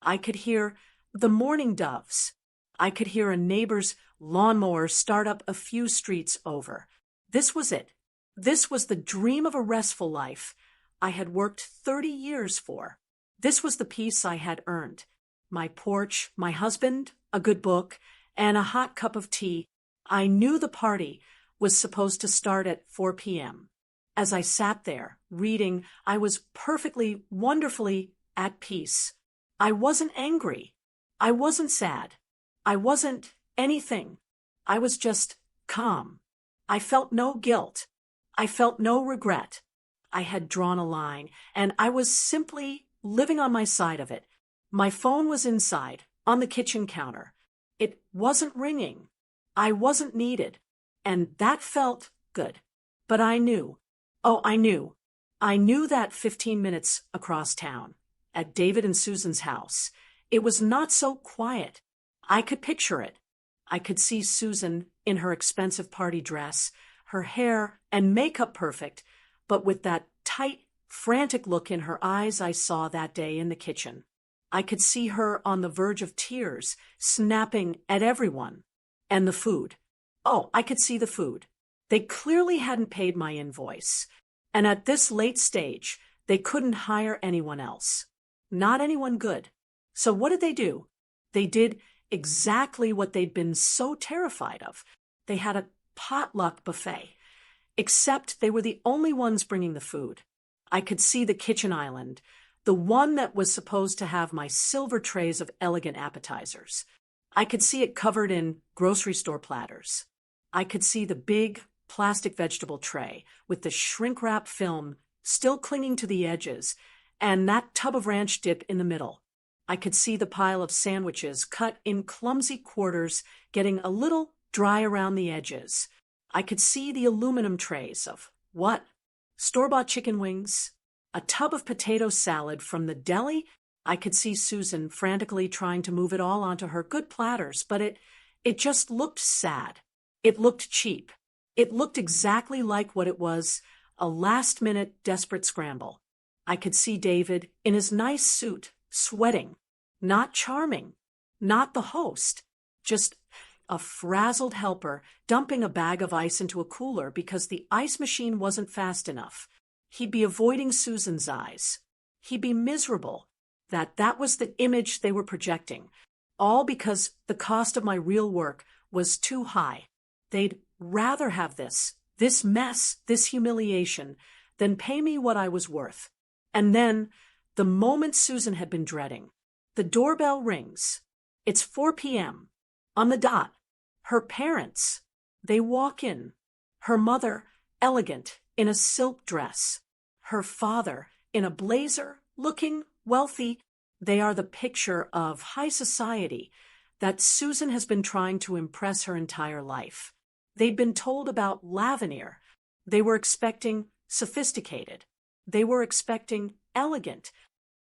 I could hear the mourning doves. I could hear a neighbor's lawnmower start up a few streets over. This was it. This was the dream of a restful life I had worked 30 years for. This was the peace I had earned. My porch, my husband, a good book, and a hot cup of tea. I knew the party was supposed to start at 4 p.m. As I sat there, reading, I was perfectly, wonderfully at peace. I wasn't angry. I wasn't sad. I wasn't anything. I was just calm. I felt no guilt. I felt no regret. I had drawn a line, and I was simply living on my side of it. My phone was inside, on the kitchen counter. It wasn't ringing. I wasn't needed. And that felt good. But I knew. Oh, I knew. I knew that 15 minutes across town, at David and Susan's house, it was not so quiet. I could picture it. I could see Susan in her expensive party dress, her hair and makeup perfect, but with that tight, frantic look in her eyes I saw that day in the kitchen. I could see her on the verge of tears, snapping at everyone. And the food. Oh, I could see the food. They clearly hadn't paid my invoice. And at this late stage, they couldn't hire anyone else. Not anyone good. So what did they do? They did exactly what they'd been so terrified of. They had a potluck buffet. Except they were the only ones bringing the food. I could see the kitchen island, the one that was supposed to have my silver trays of elegant appetizers. I could see it covered in grocery store platters. I could see the big plastic vegetable tray with the shrink-wrap film still clinging to the edges and that tub of ranch dip in the middle. I could see the pile of sandwiches cut in clumsy quarters getting a little dry around the edges. I could see the aluminum trays of what? Store-bought chicken wings, a tub of potato salad from the deli. I could see Susan frantically trying to move it all onto her good platters, but it just looked sad. It looked cheap. It looked exactly like what it was, a last-minute desperate scramble. I could see David in his nice suit, sweating, not charming, not the host, just a frazzled helper dumping a bag of ice into a cooler because the ice machine wasn't fast enough. He'd be avoiding Susan's eyes. He'd be miserable. That was the image they were projecting, all because the cost of my real work was too high. They'd rather have this mess, this humiliation, than pay me what I was worth. And then, the moment Susan had been dreading, the doorbell rings. It's 4 p.m. On the dot. Her parents, they walk in. Her mother, elegant, in a silk dress. Her father, in a blazer, looking wealthy. They are the picture of high society that Susan has been trying to impress her entire life. They'd been told about Lavenir. They were expecting sophisticated. They were expecting elegant.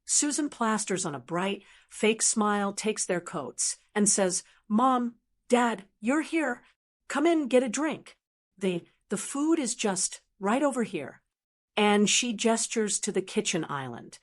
Susan plasters on a bright, fake smile, takes their coats, and says, "Mom, Dad, you're here. Come in, get a drink. The food is just right over here." And she gestures to the kitchen island.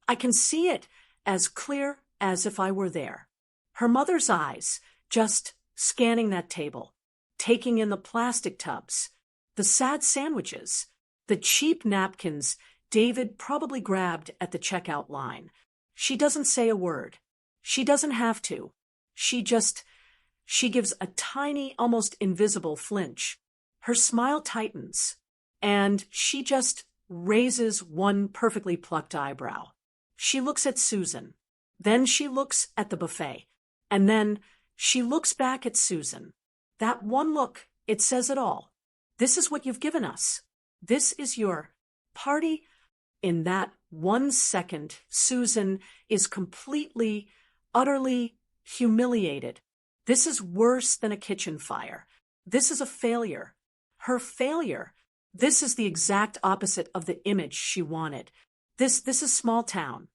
I can see it as clear as if I were there. Her mother's eyes, just scanning that table, taking in the plastic tubs, the sad sandwiches, the cheap napkins David probably grabbed at the checkout line. She doesn't say a word. She doesn't have to. She gives a tiny, almost invisible flinch. Her smile tightens, and she just raises one perfectly plucked eyebrow. She looks at Susan. Then she looks at the buffet. And then she looks back at Susan. That one look, it says it all. This is what you've given us. This is your party. In that 1 second, Susan is completely, utterly humiliated. This is worse than a kitchen fire. This is a failure. Her failure. This is the exact opposite of the image she wanted. This is small town.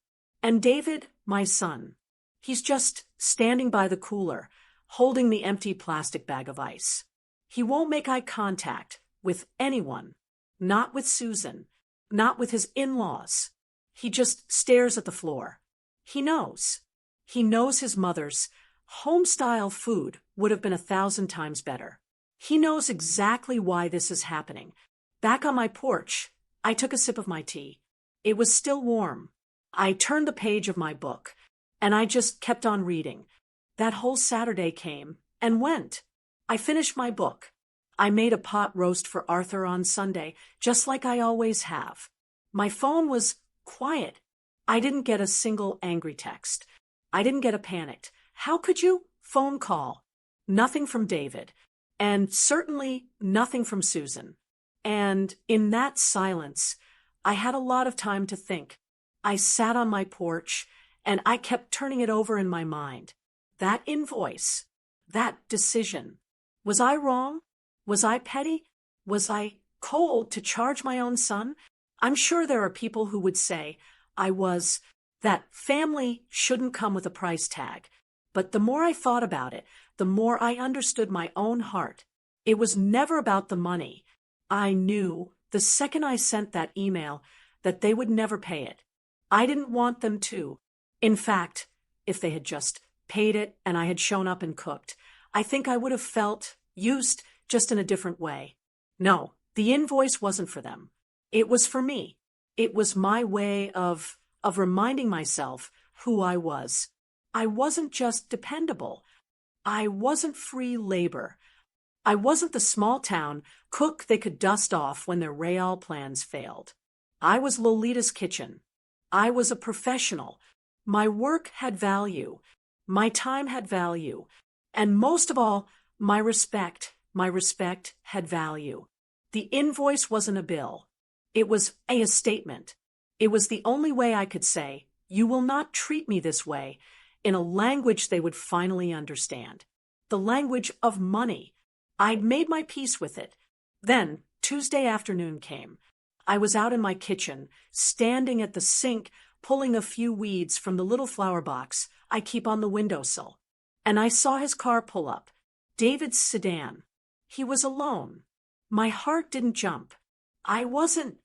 And David, my son, he's just standing by the cooler, holding the empty plastic bag of ice. He won't make eye contact with anyone, not with Susan, not with his in-laws. He just stares at the floor. He knows. He knows his mother's home-style food would have been 1,000 times better. He knows exactly why this is happening. Back on my porch, I took a sip of my tea. It was still warm. I turned the page of my book, and I just kept on reading. That whole Saturday came and went. I finished my book. I made a pot roast for Arthur on Sunday, just like I always have. My phone was quiet. I didn't get a single angry text. I didn't get a panicked, "How could you?" phone call. Nothing from David, and certainly nothing from Susan. And in that silence, I had a lot of time to think. I sat on my porch, and I kept turning it over in my mind. That invoice, that decision. Was I wrong? Was I petty? Was I cold to charge my own son? I'm sure there are people who would say that family shouldn't come with a price tag. But the more I thought about it, the more I understood my own heart. It was never about the money. I knew the second I sent that email that they would never pay it. I didn't want them to. In fact, if they had just paid it and I had shown up and cooked, I think I would have felt used, just in a different way. No, the invoice wasn't for them. It was for me. It was my way of reminding myself who I was. I wasn't just dependable. I wasn't free labor. I wasn't the small town cook they could dust off when their Real plans failed. I was Lolita's Kitchen. I was a professional. My work had value. My time had value. And most of all, my respect had value. The invoice wasn't a bill. It was a statement. It was the only way I could say, "You will not treat me this way," in a language they would finally understand. The language of money. I'd made my peace with it. Then, Tuesday afternoon came. I was out in my kitchen, standing at the sink, pulling a few weeds from the little flower box I keep on the windowsill. And I saw his car pull up. David's sedan. He was alone. My heart didn't jump. I wasn't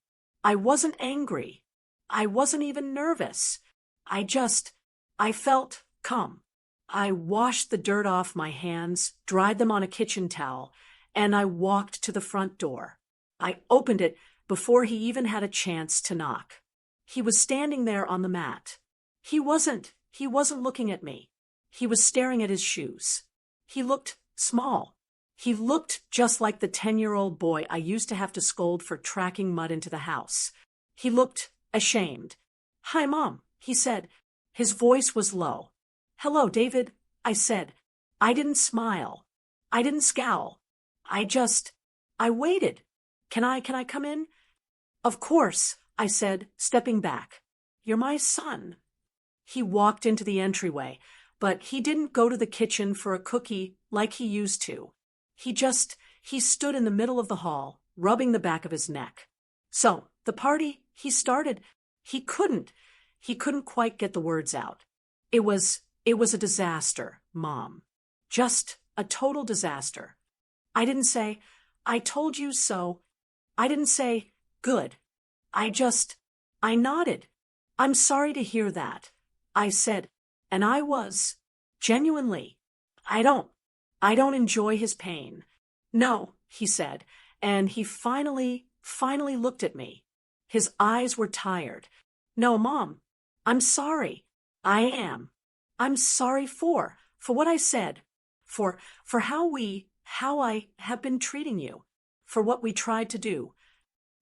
angry. I wasn't even nervous. I felt calm. I washed the dirt off my hands, dried them on a kitchen towel, and I walked to the front door. I opened it before he even had a chance to knock. He was standing there on the mat. He wasn't looking at me. He was staring at his shoes. He looked small. He looked just like the 10-year-old boy I used to have to scold for tracking mud into the house. He looked ashamed. "Hi, Mom," he said. His voice was low. "Hello, David," I said. I didn't smile. I didn't scowl. I waited. Can I come in?" "Of course," I said, stepping back. "You're my son." He walked into the entryway, but he didn't go to the kitchen for a cookie like he used to. He stood in the middle of the hall, rubbing the back of his neck. "So, the party," he started. He couldn't quite get the words out. It was a disaster, Mom. Just a total disaster. I didn't say, "I told you so." I didn't say, "Good." I nodded. "I'm sorry to hear that," I said, and I was. Genuinely. I don't enjoy his pain." "No," he said, and he finally looked at me. His eyes were tired. "No, Mom, I'm sorry. I am. I'm sorry for what I said, for how I have been treating you, for what we tried to do."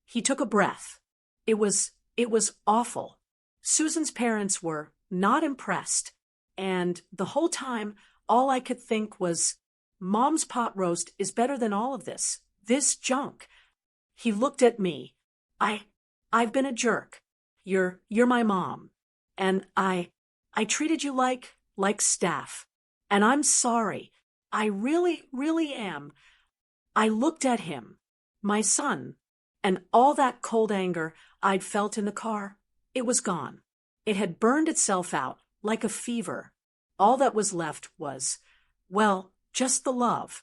He took a breath. It was awful. Susan's parents were not impressed, and the whole time, all I could think was, Mom's pot roast is better than all of this junk. He looked at me. I've been a jerk. You're my mom. And I treated you like staff. And I'm sorry. I really, really am. I looked at him, my son, and all that cold anger I'd felt in the car, it was gone. It had burned itself out like a fever. All that was left was, well, just the love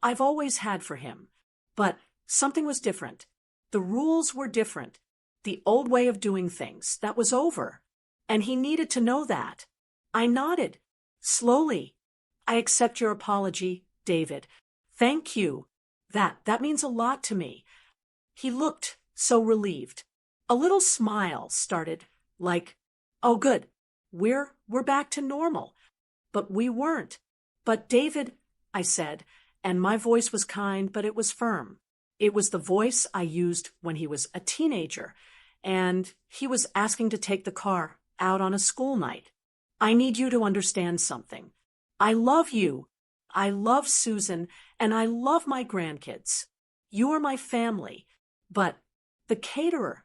I've always had for him. But something was different. The rules were different. The old way of doing things, that was over. And he needed to know that. I nodded. Slowly. "I accept your apology, David. Thank you. That means a lot to me." He looked so relieved. A little smile started, like, "Oh, good. We're back to normal." But we weren't. "But David," I said, and my voice was kind, but it was firm. It was the voice I used when he was a teenager, and he was asking to take the car out on a school night. "I need you to understand something. I love you. I love Susan, and I love my grandkids. You are my family. But the caterer,"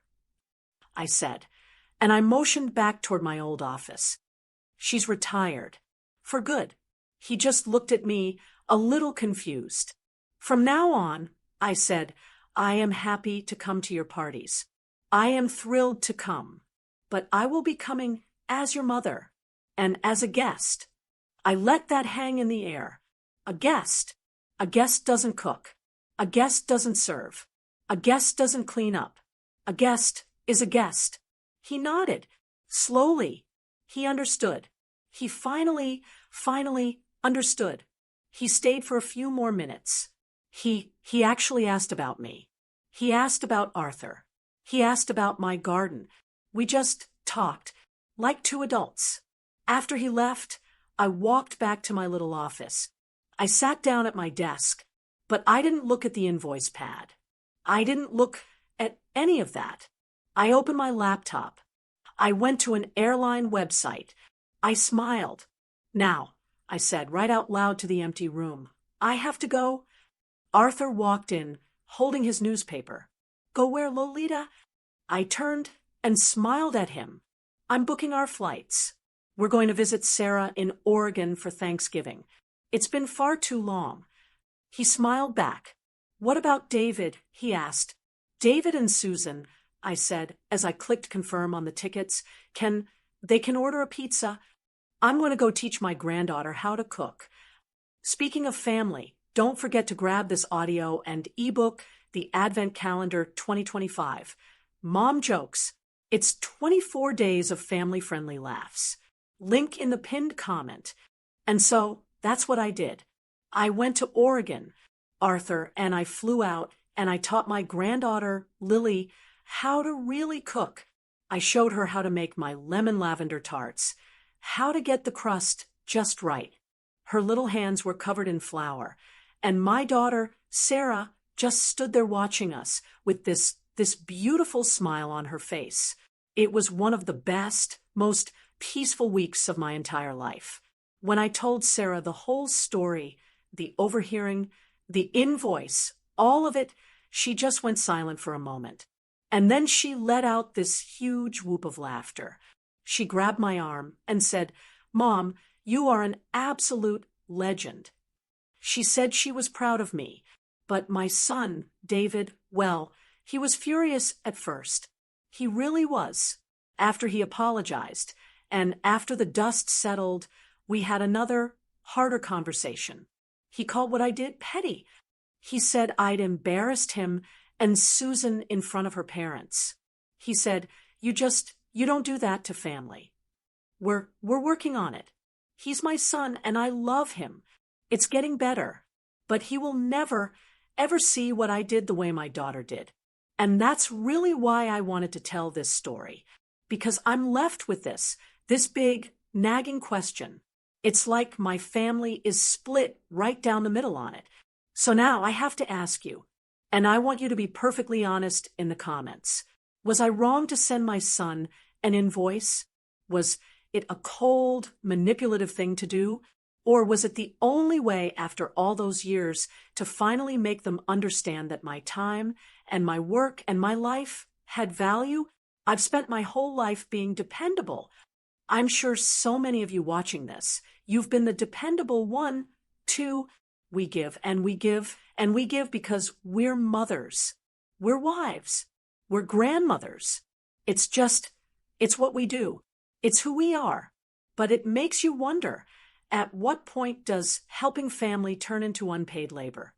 I said, and I motioned back toward my old office. "She's retired. For good." He just looked at me, a little confused. "From now on," I said, I am happy to come to your parties. I am thrilled to come. But I will be coming as your mother and as a guest. I let that hang in the air. A guest. A guest doesn't cook. A guest doesn't serve. A guest doesn't clean up. A guest is a guest. He nodded. Slowly. He understood. He finally understood. He stayed for a few more minutes. He actually asked about me. He asked about Arthur. He asked about my garden. We just talked, like two adults. After he left, I walked back to my little office. I sat down at my desk, but I didn't look at the invoice pad. I didn't look at any of that. I opened my laptop. I went to an airline website. I smiled. Now, I said right out loud to the empty room, I have to go. Arthur walked in, holding his newspaper. Go where, Lolita? I turned and smiled at him. I'm booking our flights. We're going to visit Sarah in Oregon for Thanksgiving. It's been far too long. He smiled back. What about David? He asked. David and Susan, I said, as I clicked confirm on the tickets. They can order a pizza. I'm going to go teach my granddaughter how to cook. Speaking of family, don't forget to grab this audio and ebook, The Advent Calendar 2025. Mom Jokes. It's 24 days of family-friendly laughs. Link in the pinned comment. And so, that's what I did. I went to Oregon, Arthur, and I flew out, and I taught my granddaughter, Lily, how to really cook. I showed her how to make my lemon lavender tarts, how to get the crust just right. Her little hands were covered in flour, and my daughter, Sarah, just stood there watching us with this beautiful smile on her face. It was one of the best, most peaceful weeks of my entire life. When I told Sarah the whole story, the overhearing, the invoice, all of it, she just went silent for a moment. And then she let out this huge whoop of laughter. She grabbed my arm and said, Mom, you are an absolute legend. She said she was proud of me, but my son, David, well, he was furious at first. He really was. After he apologized, and after the dust settled, we had another, harder conversation. He called what I did petty. He said I'd embarrassed him and Susan in front of her parents. He said, you don't do that to family. We're working on it. He's my son and I love him. It's getting better. But he will never, ever see what I did the way my daughter did. And that's really why I wanted to tell this story. Because I'm left with this big, nagging question. It's like my family is split right down the middle on it. So now I have to ask you, and I want you to be perfectly honest in the comments. Was I wrong to send my son an invoice? Was it a cold, manipulative thing to do? Or was it the only way after all those years to finally make them understand that my time and my work and my life had value? I've spent my whole life being dependable. I'm sure so many of you watching this, you've been the dependable one, too. We give and we give and we give because we're mothers. We're wives. We're grandmothers. It's what we do. It's who we are. But it makes you wonder, at what point does helping family turn into unpaid labor?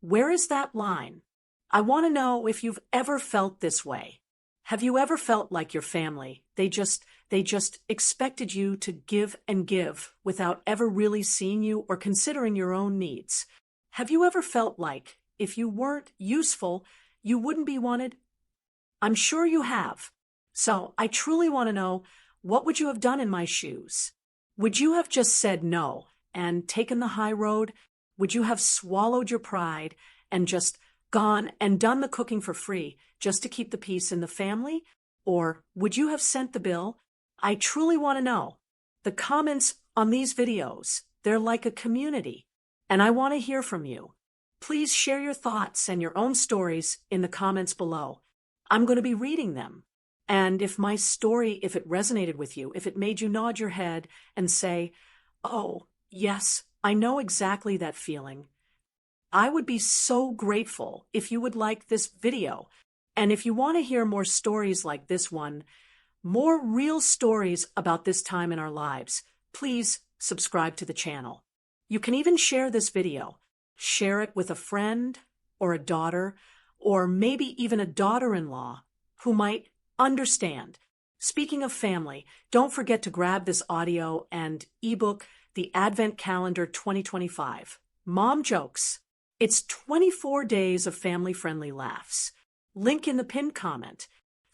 Where is that line? I want to know if you've ever felt this way. Have you ever felt like your family, they just expected you to give and give without ever really seeing you or considering your own needs? Have you ever felt like if you weren't useful, you wouldn't be wanted? I'm sure you have. So I truly want to know, what would you have done in my shoes? Would you have just said no and taken the high road? Would you have swallowed your pride and just gone and done the cooking for free just to keep the peace in the family? Or would you have sent the bill? I truly want to know. The comments on these videos, they're like a community, and I want to hear from you. Please share your thoughts and your own stories in the comments below. I'm going to be reading them. And if my story, if it resonated with you, if it made you nod your head and say, oh, yes, I know exactly that feeling, I would be so grateful if you would like this video. And if you want to hear more stories like this one, more real stories about this time in our lives, please subscribe to the channel. You can even share this video. Share it with a friend or a daughter, or maybe even a daughter-in-law who might understand. Speaking of family, don't forget to grab this audio and ebook, The Advent Calendar 2025. Mom Jokes. It's 24 days of family-friendly laughs. Link in the pinned comment.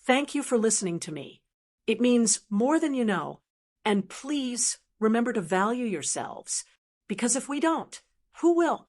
Thank you for listening to me. It means more than you know. And please remember to value yourselves, because if we don't, who will?